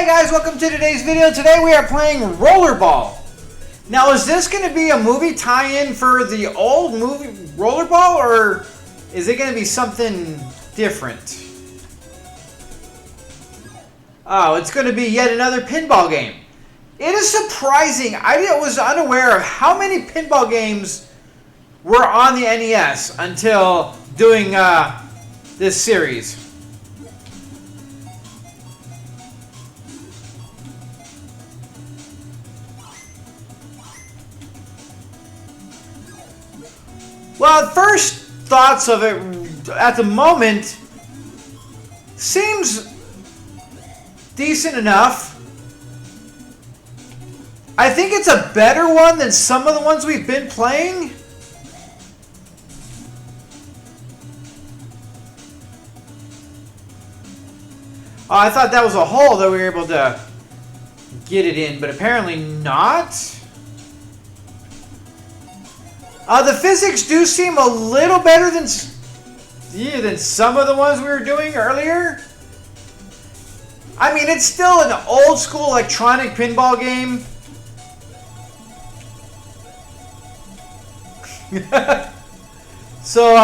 Hey guys, welcome to today's video. Today we are playing Rollerball. Now is this going to be a movie tie-in for the old movie Rollerball, or is it going to be something different? Oh, it's going to be yet another pinball game. It is surprising. I was unaware of how many pinball games were on the NES until doing this series. Well, first thoughts of it at the moment seems decent enough. I think it's a better one than some of the ones we've been playing. Oh, I thought that was a hole that we were able to get it in, but apparently not. The physics do seem a little better than some of the ones we were doing earlier. I mean, it's still an old school electronic pinball game. So,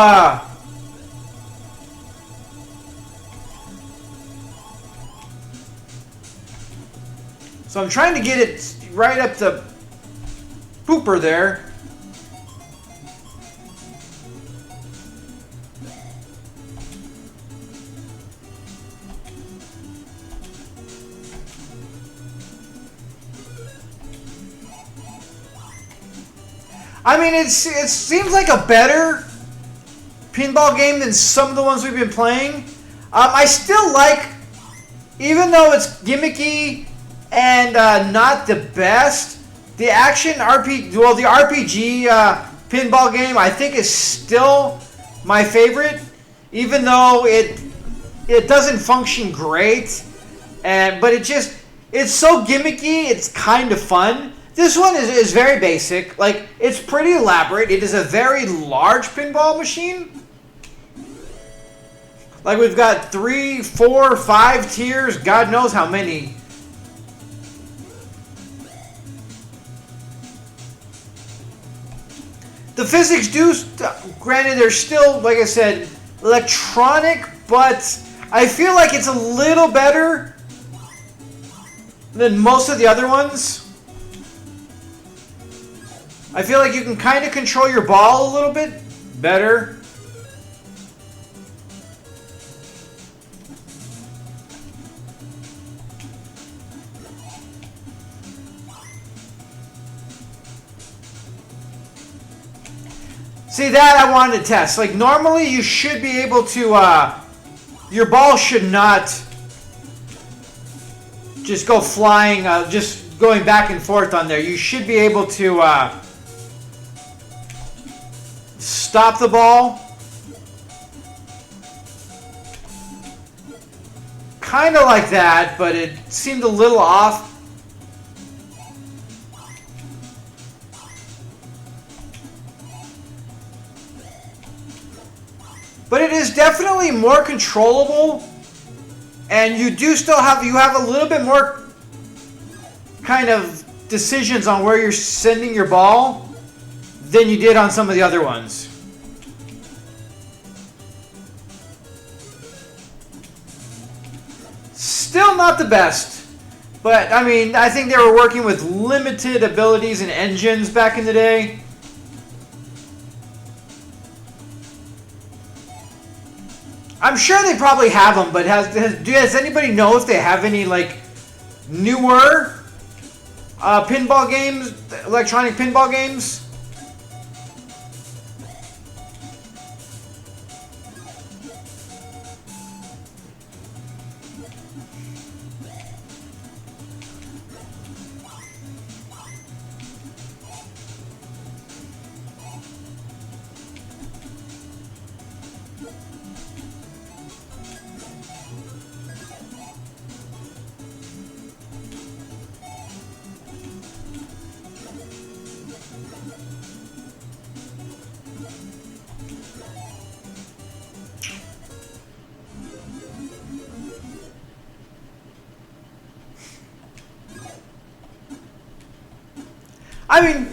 I'm trying to get it right up the pooper there. I mean, it seems like a better pinball game than some of the ones we've been playing. I still like, even though it's gimmicky and not the best, the the RPG pinball game I think is still my favorite, even though it doesn't function great, but it's so gimmicky, it's kind of fun. This one is very basic. Like, it's pretty elaborate. It is a very large pinball machine. Like, we've got 3, 4, 5 tiers. God knows how many. The physics granted, they're still, like I said, electronic, but I feel like it's a little better than most of the other ones. I feel like you can kind of control your ball a little bit better. See, that I wanted to test. Like, normally you should be able to, your ball should not just go flying, just going back and forth on there. You should be able to, stop the ball. Kind of like that, but it seemed a little off. But it is definitely more controllable, and you have a little bit more kind of decisions on where you're sending your ball than you did on some of the other ones. Still not the best, but I mean, I think they were working with limited abilities and engines back in the day. I'm sure they probably have them, but does anybody know if they have any like newer pinball games, electronic pinball games? I mean,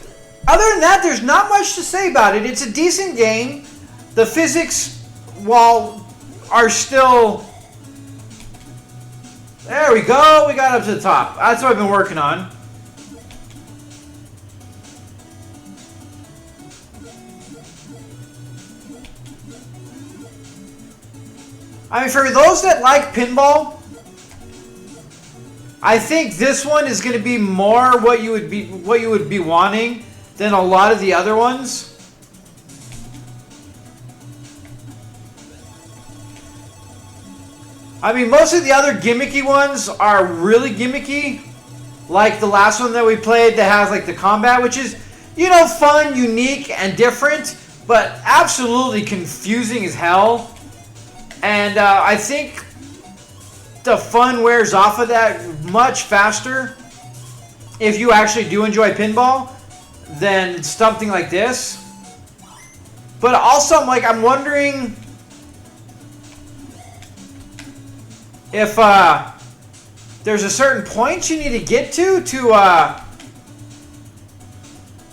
other than that, there's not much to say about it. It's a decent game. The physics, while are still... There we go. We got up to the top. That's what I've been working on. I mean, for those that like pinball, I think this one is going to be more what you would be wanting than a lot of the other ones. I mean, most of the other gimmicky ones are really gimmicky, like the last one that we played that has like the combat, which is, you know, fun, unique, and different, but absolutely confusing as hell. And I think the fun wears off of that much faster if you actually do enjoy pinball than something like this. But also, I'm wondering if there's a certain point you need to get to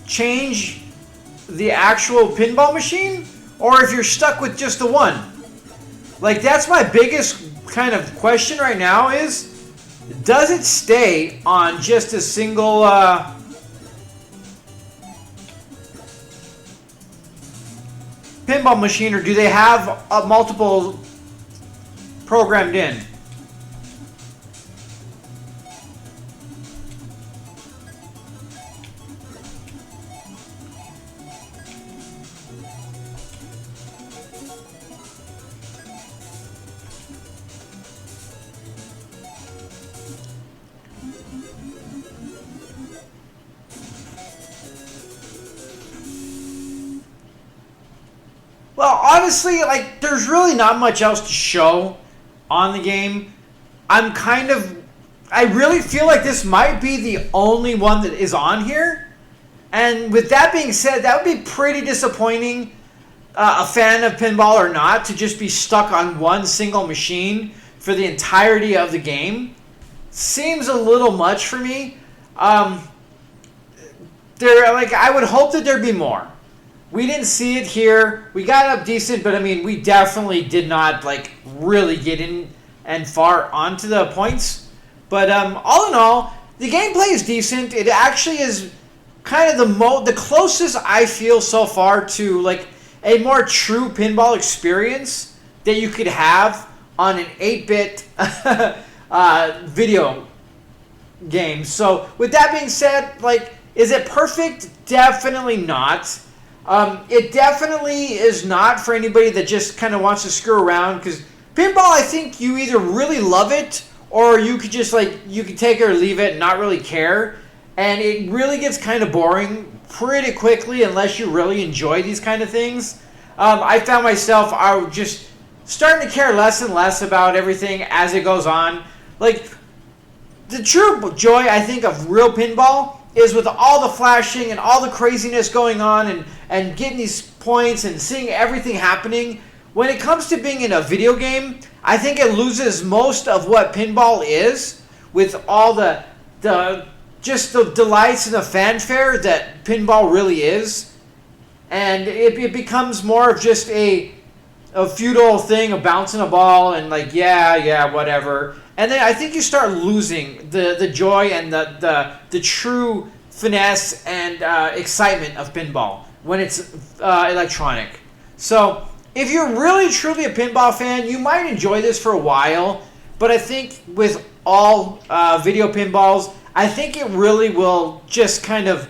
change the actual pinball machine, or if you're stuck with just the one. Like, that's my biggest kind of question right now is, does it stay on just a single pinball machine, or do they have multiple programmed in? Well, honestly, like, there's really not much else to show on the game. I really feel like this might be the only one that is on here. And with that being said, that would be pretty disappointing, a fan of pinball or not, to just be stuck on one single machine for the entirety of the game. Seems a little much for me. I would hope that there'd be more. We didn't see it here. We got up decent, but I mean, we definitely did not really get in and far onto the points. But all in all, the gameplay is decent. It actually is kind of the closest I feel so far to a more true pinball experience that you could have on an 8-bit video game. So with that being said, is it perfect? Definitely not. It definitely is not for anybody that just kind of wants to screw around, because pinball, I think you either really love it or you could just you could take it or leave it and not really care. And it really gets kind of boring pretty quickly unless you really enjoy these kind of things. I found myself just starting to care less and less about everything as it goes on. The true joy, I think, of real pinball is with all the flashing and all the craziness going on and getting these points and seeing everything happening. When it comes to being in a video game, I think it loses most of what pinball is, with all the delights and the fanfare that pinball really is. And it becomes more of just a feudal thing of bouncing a ball and yeah, whatever. And then I think you start losing the joy and the true finesse and excitement of pinball when it's electronic. So if you're really truly a pinball fan, you might enjoy this for a while. But I think with all video pinballs, I think it really will just kind of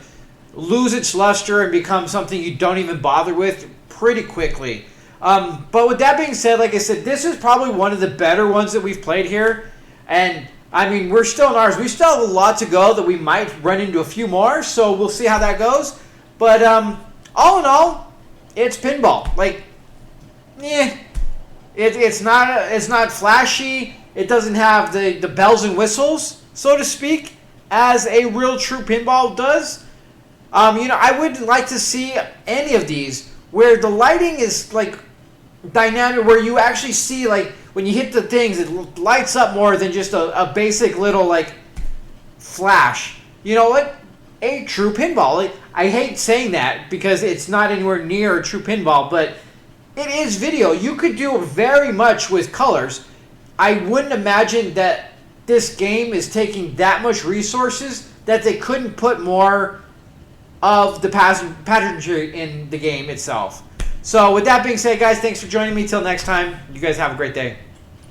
lose its luster and become something you don't even bother with pretty quickly. But with that being said, like I said, this is probably one of the better ones that we've played here. And, I mean, we're still in ours. We still have a lot to go that we might run into a few more, so we'll see how that goes. But, all in all, it's pinball. It's not flashy. It doesn't have the bells and whistles, so to speak, as a real true pinball does. I would like to see any of these where the lighting is, dynamic, where you actually see, when you hit the things, it lights up more than just a basic little, flash. a true pinball. I hate saying that because it's not anywhere near a true pinball, but it is video. You could do very much with colors. I wouldn't imagine that this game is taking that much resources that they couldn't put more of the pageantry in the game itself. So with that being said, guys, thanks for joining me. Till next time, you guys have a great day.